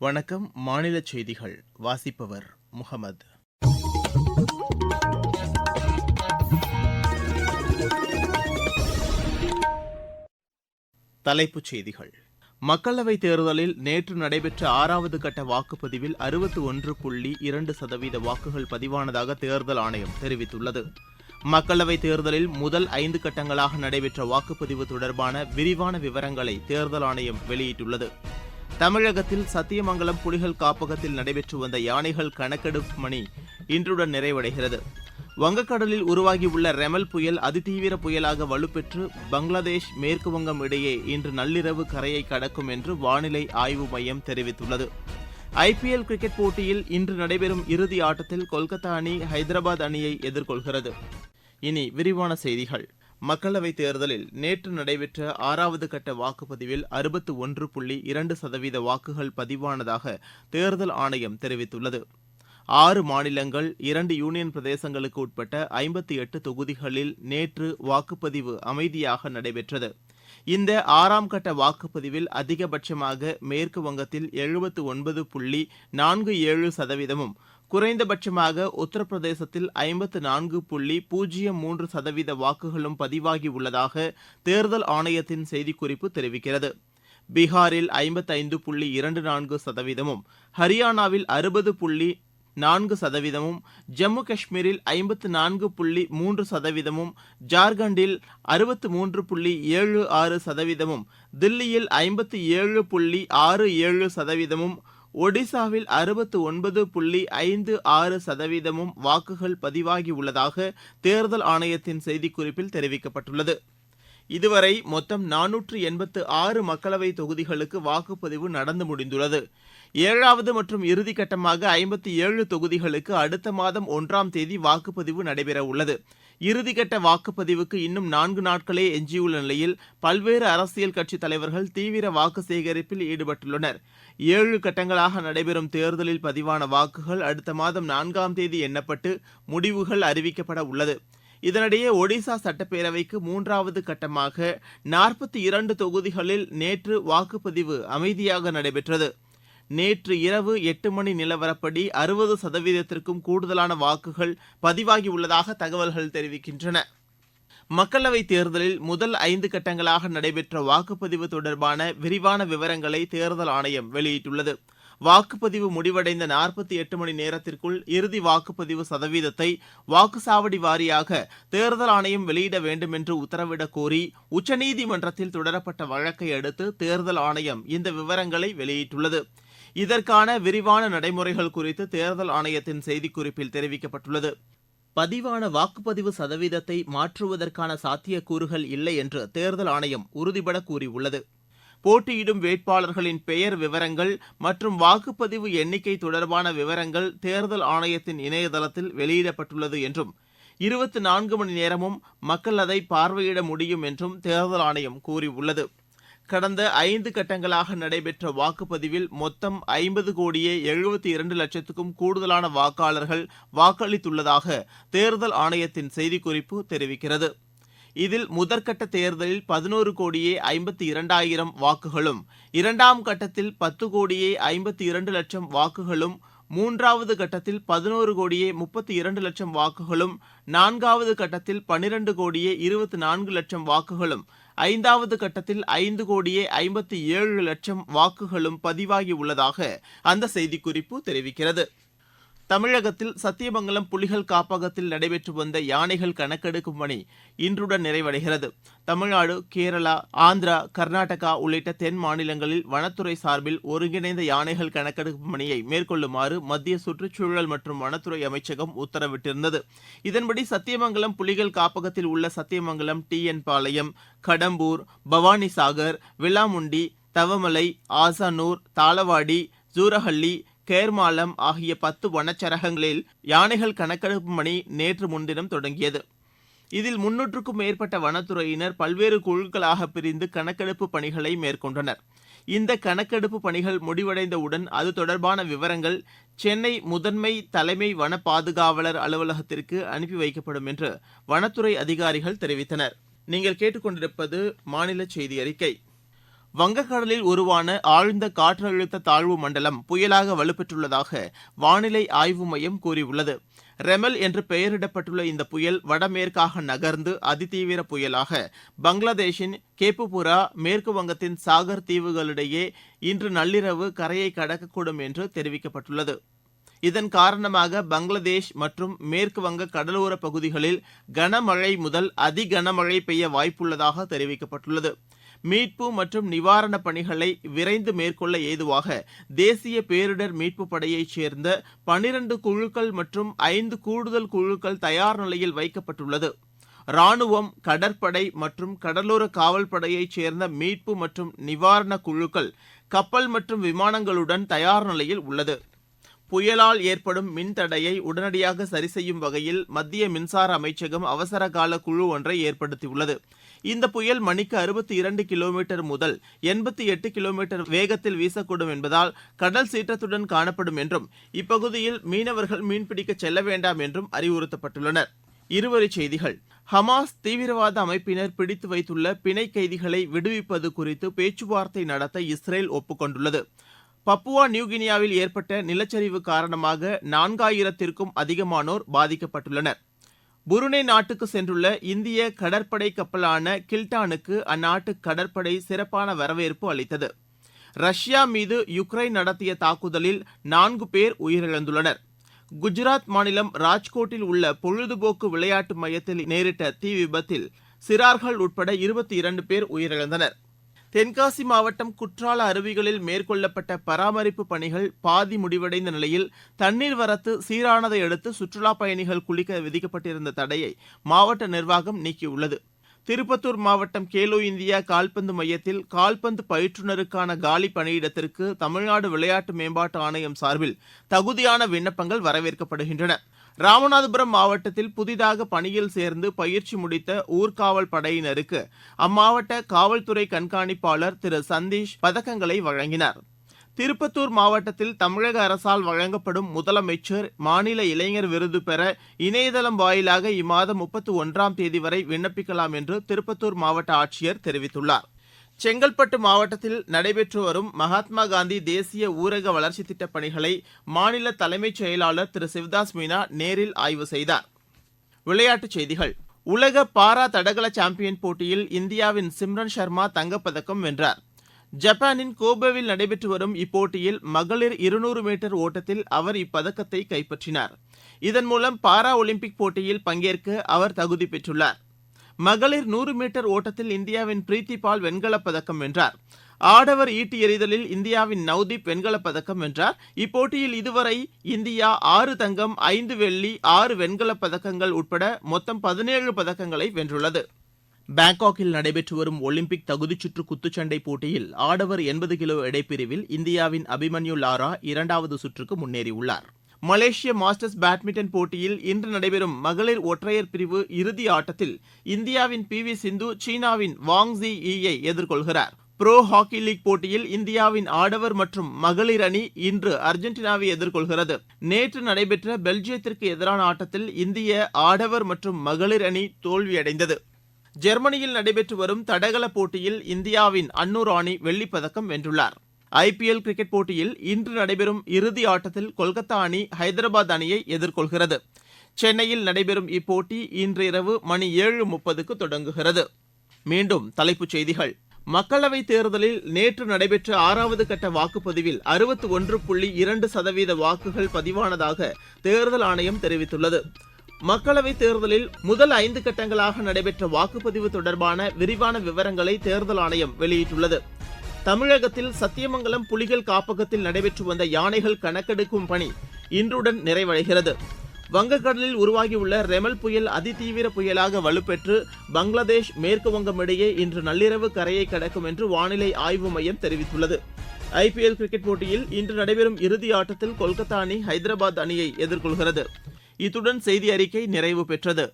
வணக்கம். மாநில செய்திகள் வாசிப்பவர் முகமது. தலைப்புச் செய்திகள். மக்களவைத் தேர்தலில் நேற்று நடைபெற்ற 6வது கட்ட வாக்குப்பதிவில் 61.2% வாக்குகள் பதிவானதாக தேர்தல் ஆணையம் தெரிவித்துள்ளது. மக்களவைத் தேர்தலில் முதல் 5 கட்டங்களாக நடைபெற்ற வாக்குப்பதிவு தொடர்பான விரிவான விவரங்களை தேர்தல் ஆணையம் வெளியிட்டுள்ளது. தமிழகத்தில் சத்தியமங்கலம் புலிகள் காப்பகத்தில் நடைபெற்று வந்த யானைகள் கணக்கெடுப்பு பணி இன்றுடன் நிறைவடைகிறது. வங்கக்கடலில் உருவாகியுள்ள ரெமல் புயல் அதிதீவிர புயலாக வலுப்பெற்று பங்களாதேஷ் மேற்குவங்கம் இடையே இன்று நள்ளிரவு கரையை கடக்கும் என்று வானிலை ஆய்வு மையம் தெரிவித்துள்ளது. ஐபிஎல் கிரிக்கெட் போட்டியில் இன்று நடைபெறும் இறுதி ஆட்டத்தில் கொல்கத்தா அணி ஹைதராபாத் அணியை எதிர்கொள்கிறது. இனி விரிவான செய்திகள். மக்களவைத் தேர்தலில் நேற்று நடைபெற்ற 6வது கட்ட வாக்குப்பதிவில் 61.2% வாக்குகள் பதிவானதாக தேர்தல் ஆணையம் தெரிவித்துள்ளது. 6 மாநிலங்கள் 2 யூனியன் பிரதேசங்களுக்கு உட்பட்ட 58 தொகுதிகளில் நேற்று வாக்குப்பதிவு அமைதியாக நடைபெற்றது. இந்த 6ஆம் கட்ட வாக்குப்பதிவில் அதிகபட்சமாக மேற்கு வங்கத்தில் 79.47%, குறைந்தபட்சமாக உத்தரப்பிரதேசத்தில் 54.03% வாக்குகளும் பதிவாகியுள்ளதாக தேர்தல் ஆணையத்தின் செய்திக்குறிப்பு தெரிவிக்கிறது. பீகாரில் 55.24%, ஹரியானாவில் 60.4%, ஜம்மு காஷ்மீரில் 54.3%, ஜார்க்கண்டில் 63.76%, தில்லியில் 57.67%, ஒடிசாவில் 69.56% வாக்குகள் பதிவாகியுள்ளதாக தேர்தல் ஆணையத்தின் செய்திக்குறிப்பில் தெரிவிக்கப்பட்டுள்ளது. இதுவரை மொத்தம் 486 மக்களவை தொகுதிகளுக்கு வாக்குப்பதிவு நடந்து முடிந்துள்ளது. 7வது மற்றும் இறுதிக்கட்டமாக 57 தொகுதிகளுக்கு அடுத்த மாதம் 1ஆம் தேதி வாக்குப்பதிவு நடைபெறவுள்ளது. இறுதிக்கட்ட வாக்குப்பதிவுக்கு இன்னும் 4 நாட்களே எஞ்சியுள்ள நிலையில் பல்வேறு அரசியல் கட்சித் தலைவர்கள் தீவிர வாக்கு சேகரிப்பில் ஈடுபட்டுள்ளனர். 7 கட்டங்களாக நடைபெறும் தேர்தலில் பதிவான வாக்குகள் அடுத்த மாதம் 4ஆம் தேதி எண்ணப்பட்டு முடிவுகள் அறிவிக்கப்பட உள்ளது. இதனிடையே ஒடிசா சட்டப்பேரவைக்கு 3வது கட்டமாக 42 தொகுதிகளில் நேற்று வாக்குப்பதிவு அமைதியாக நடைபெற்றது. நேற்று இரவு 8 மணி நிலவரப்படி 60%த்திற்கும் கூடுதலான வாக்குகள் பதிவாகியுள்ளதாக தகவல்கள் தெரிவிக்கின்றன. மக்களவைத் தேர்தலில் முதல் 5 கட்டங்களாக நடைபெற்ற வாக்குப்பதிவு தொடர்பான விரிவான விவரங்களை தேர்தல் ஆணையம் வெளியிட்டுள்ளது. வாக்குப்பதிவு முடிவடைந்த 48 மணி நேரத்திற்குள் இறுதி வாக்குப்பதிவு சதவீதத்தை வாக்குச்சாவடி வாரியாக தேர்தல் ஆணையம் வெளியிட வேண்டும் என்று உத்தரவிடக் கோரி உச்சநீதிமன்றத்தில் தொடரப்பட்ட வழக்கை அடுத்து தேர்தல் ஆணையம் இந்த விவரங்களை வெளியிட்டுள்ளது. இதற்கான விரிவான நடைமுறைகள் குறித்து தேர்தல் ஆணையத்தின் செய்திக்குறிப்பில் தெரிவிக்கப்பட்டுள்ளது. பதிவான வாக்குப்பதிவு சதவீதத்தை மாற்றுவதற்கான சாத்தியக்கூறுகள் இல்லை என்று தேர்தல் ஆணையம் உறுதிபட கூறியுள்ளது. போட்டியிடும் வேட்பாளர்களின் பெயர் விவரங்கள் மற்றும் வாக்குப்பதிவு எண்ணிக்கை தொடர்பான விவரங்கள் தேர்தல் ஆணையத்தின் இணையதளத்தில் வெளியிடப்பட்டுள்ளது என்றும் 24 மணி நேரமும் மக்கள் அதை பார்வையிட முடியும் என்றும் தேர்தல் ஆணையம் கூறியுள்ளது. கடந்த 5 கட்டங்களாக நடைபெற்ற வாக்குப்பதிவில் மொத்தம் 50,72,00,000க்கும் கூடுதலான வாக்காளர்கள் வாக்களித்துள்ளதாக தேர்தல் ஆணையத்தின் செய்திக்குறிப்பு தெரிவிக்கிறது. இதில் முதற்கட்ட தேர்தலில் 11,52,00,000 வாக்குகளும், 2ஆம் கட்டத்தில் 10,52,00,000 வாக்குகளும், 3வது கட்டத்தில் 11,32,00,000 வாக்குகளும், 4வது கட்டத்தில் 12,24,00,000 வாக்குகளும், 5வது கட்டத்தில் 5,57,00,000 வாக்குகளும் பதிவாகியுள்ளதாக அந்த செய்திக்குறிப்பு தெரிவிக்கிறது. தமிழகத்தில் சத்தியமங்கலம் புலிகள் காப்பகத்தில் நடைபெற்று வந்த யானைகள் கணக்கெடுக்கும் பணி இன்றுடன் நிறைவடைகிறது. தமிழ்நாடு, கேரளா, ஆந்திரா, கர்நாடகா உள்ளிட்ட தென் மாநிலங்களில் வனத்துறை சார்பில் ஒருங்கிணைந்த யானைகள் கணக்கெடுக்கும் பணியை மேற்கொள்ளுமாறு மத்திய சுற்றுச்சூழல் மற்றும் வனத்துறை அமைச்சகம் உத்தரவிட்டிருந்தது. இதன்படி சத்தியமங்கலம் புலிகள் காப்பகத்தில் உள்ள சத்தியமங்கலம், TN பாளையம், கடம்பூர், பவானிசாகர், விளாமுண்டி, தவமலை, ஆசானூர், தாளவாடி, ஜூரஹள்ளி, கேர்மாலம் ஆகிய 10 வனச்சரகங்களில் யானைகள் கணக்கெடுப்பு பணி நேற்று முன்தினம் தொடங்கியது. இதில் 300க்கும் மேற்பட்ட வனத்துறையினர் பல்வேறு குழுக்களாக பிரிந்து கணக்கெடுப்பு பணிகளை மேற்கொண்டனர். இந்த கணக்கெடுப்பு பணிகள் முடிவடைந்தவுடன் அது தொடர்பான விவரங்கள் சென்னை முதன்மை தலைமை வன பாதுகாவலர் அலுவலகத்திற்கு அனுப்பி வைக்கப்படும் என்று வனத்துறை அதிகாரிகள் தெரிவித்தனர். நீங்கள் கேட்டுக்கொண்டிருப்பது மாநில செய்தி அறிக்கை. வங்கக்கடலில் உருவான ஆழ்ந்த காற்றழுத்த தாழ்வு மண்டலம் புயலாக வலுப்பெற்றுள்ளதாக வானிலை ஆய்வு மையம் கூறியுள்ளது. ரெமல் என்று பெயரிடப்பட்டுள்ள இந்த புயல் வடமேற்காக நகர்ந்து அதிதீவிர புயலாக பங்களாதேஷின் கேப்புபுரா, மேற்கு வங்கத்தின் சாகர் தீவுகளிடையே இன்று நள்ளிரவு கரையை கடக்கக்கூடும் என்று தெரிவிக்கப்பட்டுள்ளது. இதன் காரணமாக பங்களாதேஷ் மற்றும் மேற்கு வங்க கடலோர பகுதிகளில் கனமழை முதல் அதிகனமழை பெய்ய வாய்ப்புள்ளதாக தெரிவிக்கப்பட்டுள்ளது. மீட்பு மற்றும் நிவாரணப் பணிகளை விரைந்து மேற்கொள்ள ஏதுவாக தேசிய பேரிடர் மீட்புப் படையைச் சேர்ந்த 12 குழுக்கள் மற்றும் 5 கூடுதல் குழுக்கள் தயார் நிலையில் வைக்கப்பட்டுள்ளது. ராணுவம், கடற்படை மற்றும் கடலோர காவல் படையைச் சேர்ந்த மீட்பு மற்றும் நிவாரண குழுக்கள் கப்பல் மற்றும் விமானங்களுடன் தயார் நிலையில் உள்ளது. புயலால் ஏற்படும் மின்தடையை உடனடியாக சரிசெய்யும் வகையில் மத்திய மின்சார அமைச்சகம் அவசர கால குழு ஒன்றை ஏற்படுத்தியுள்ளது. இந்த புயல் மணிக்கு 62 கிலோமீட்டர் முதல் 88 கிலோமீட்டர் வேகத்தில் வீசக்கூடும் என்பதால் கடல் சீற்றத்துடன் காணப்படும் என்றும் இப்பகுதியில் மீனவர்கள் மீன்பிடிக்க செல்ல வேண்டாம் என்றும் அறிவுறுத்தப்பட்டுள்ளனர். இருவரிச் செய்திகள். ஹமாஸ் தீவிரவாத அமைப்பினர் பிடித்து வைத்துள்ள பிணை கைதிகளை விடுவிப்பது குறித்து பேச்சுவார்த்தை நடத்த இஸ்ரேல் ஒப்புக்கொண்டுள்ளது. பப்புவா நியூகினியாவில் ஏற்பட்ட நிலச்சரிவு காரணமாக 4000த்திற்கும் அதிகமானோர் பாதிக்கப்பட்டுள்ளனர். புருனே நாட்டுக்கு சென்றுள்ள இந்திய கடற்படை கப்பலான கில்டானுக்கு அந்நாட்டு கடற்படை சிறப்பான வரவேற்பு அளித்தது. ரஷ்யா மீது யுக்ரைன் நடத்திய தாக்குதலில் 4 பேர் உயிரிழந்துள்ளனர். குஜராத் மாநிலம் ராஜ்கோட்டில் உள்ள பொழுதுபோக்கு விளையாட்டு மையத்தில் நேரிட்ட தீ விபத்தில் சிறார்கள் உட்பட 22 பேர் உயிரிழந்தனர். தென்காசி மாவட்டம் குற்றால அருவிகளில் மேற்கொள்ளப்பட்ட பராமரிப்பு பணிகள் பாதி முடிவடைந்த நிலையில் தண்ணீர் வரத்து சீரானதை அடுத்து சுற்றுலாப் பயணிகள் குளிக்க விதிக்கப்பட்டிருந்த தடையை மாவட்ட நிர்வாகம் நீக்கியுள்ளது. திருப்பத்தூர் மாவட்டம் கேலோ இந்தியா கால்பந்து மையத்தில் கால்பந்து பயிற்றுநருக்கான காலி பணியிடத்திற்கு தமிழ்நாடு விளையாட்டு மேம்பாட்டு ஆணையம் சார்பில் தகுதியான விண்ணப்பங்கள் வரவேற்கப்படுகின்றன. ராமநாதபுரம் மாவட்டத்தில் புதிதாக பணியில் சேர்ந்து பயிற்சி முடித்த ஊர்காவல் படையினருக்கு அம்மாவட்ட காவல்துறை கண்காணிப்பாளர் திரு சந்தீஷ் பதக்கங்களை வழங்கினார். திருப்பத்தூர் மாவட்டத்தில் தமிழக அரசால் வழங்கப்படும் முதலமைச்சர் மாநில இளைஞர் விருது பெற இணையதளம் வாயிலாக இம்மாதம் 31ஆம் தேதி வரை விண்ணப்பிக்கலாம் என்று திருப்பத்தூர் மாவட்ட ஆட்சியர் தெரிவித்துள்ளார். செங்கல்பட்டு மாவட்டத்தில் நடைபெற்று வரும் மகாத்மா காந்தி தேசிய ஊரக வளர்ச்சித் திட்டப் பணிகளை மாநில தலைமைச் செயலாளர் திரு சிவதாஸ் மீனா நேரில் ஆய்வு செய்தார். விளையாட்டுச் செய்திகள். உலக பாரா தடகள சாம்பியன் போட்டியில் இந்தியாவின் சிம்ரன் ஷர்மா தங்கப்பதக்கம் வென்றார். ஜப்பானின் கோபேவில் நடைபெற்று வரும் இப்போட்டியில் மகளிர் 200 மீட்டர் ஓட்டத்தில் அவர் இப்பதக்கத்தை கைப்பற்றினார். இதன் மூலம் பாரா ஒலிம்பிக் போட்டியில் பங்கேற்க அவர் தகுதி பெற்றுள்ளார். மகளிர் 100 மீட்டர் ஓட்டத்தில் இந்தியாவின் பிரீத்தி பால் வெண்கலப் பதக்கம் வென்றார். ஆடவர் ஈட்டி எறிதலில் இந்தியாவின் நவ்தீப் வெண்கலப் பதக்கம் வென்றார். இப்போட்டியில் இதுவரை இந்தியா 6 தங்கம், 5 வெள்ளி, 6 வெண்கலப் பதக்கங்கள் உட்பட மொத்தம் 17 பதக்கங்களை வென்றுள்ளது. பாங்காக்கில் நடைபெற்று வரும் ஒலிம்பிக் தகுதிச்சுற்று குத்துச்சண்டை போட்டியில் ஆடவர் 80 கிலோ எடைப்பிரிவில் இந்தியாவின் அபிமன்யு லாரா 2வது சுற்றுக்கு முன்னேறியுள்ளார். மலேசிய மாஸ்டர்ஸ் பேட்மிண்டன் போட்டியில் இன்று நடைபெறும் மகளிர் ஒற்றையர் பிரிவு இறுதி ஆட்டத்தில் இந்தியாவின் PV சிந்து சீனாவின் வாங் ஜி ஈயை எதிர்கொள்கிறார். புரோ ஹாக்கி லீக் போட்டியில் இந்தியாவின் ஆடவர் மற்றும் மகளிர் அணி இன்று அர்ஜென்டினாவை எதிர்கொள்கிறது. நேற்று நடைபெற்ற பெல்ஜியத்திற்கு எதிரான ஆட்டத்தில் இந்திய ஆடவர் மற்றும் மகளிர் அணி தோல்வியடைந்தது. ஜெர்மனியில் நடைபெற்று வரும் தடகள போட்டியில் இந்தியாவின் அன்னு ராணி வெள்ளிப்பதக்கம் வென்றுள்ளார். IPL கிரிக்கெட் போட்டியில் இன்று நடைபெறும் இறுதி ஆட்டத்தில் கொல்கத்தா அணி ஹைதராபாத் அணியை எதிர்கொள்கிறது. சென்னையில் நடைபெறும் இப்போட்டி இன்று இரவு மணி 7:30க்கு தொடங்குகிறது. மீண்டும் தலைப்புச் செய்திகள். மக்களவைத் தேர்தலில் நேற்று நடைபெற்ற 6வது கட்ட வாக்குப்பதிவில் 61.2% வாக்குகள் பதிவானதாக தேர்தல் ஆணையம் தெரிவித்துள்ளது. மக்களவைத் தேர்தலில் முதல் 5 கட்டங்களாக நடைபெற்ற வாக்குப்பதிவு தொடர்பான விரிவான விவரங்களை தேர்தல் ஆணையம் வெளியிட்டுள்ளது. தமிழகத்தில் சத்தியமங்கலம் புலிகள் காப்பகத்தில் நடைபெற்று வந்த யானைகள் கணக்கெடுக்கும் பணி இன்றுடன் நிறைவடைகிறது. வங்கக்கடலில் உருவாகியுள்ள ரெமல் புயல் அதிதீவிர புயலாக வலுப்பெற்று பங்களாதேஷ், மேற்கு வங்கம் இடையே இன்று நள்ளிரவு கரையை கடக்கும் என்று வானிலை ஆய்வு மையம் தெரிவித்துள்ளது. IPL கிரிக்கெட் போட்டியில் இன்று நடைபெறும் இறுதி ஆட்டத்தில் கொல்கத்தா அணி ஹைதராபாத் அணியை எதிர்கொள்கிறது. இத்துடன் செய்தி அறிக்கை நிறைவு பெற்றது.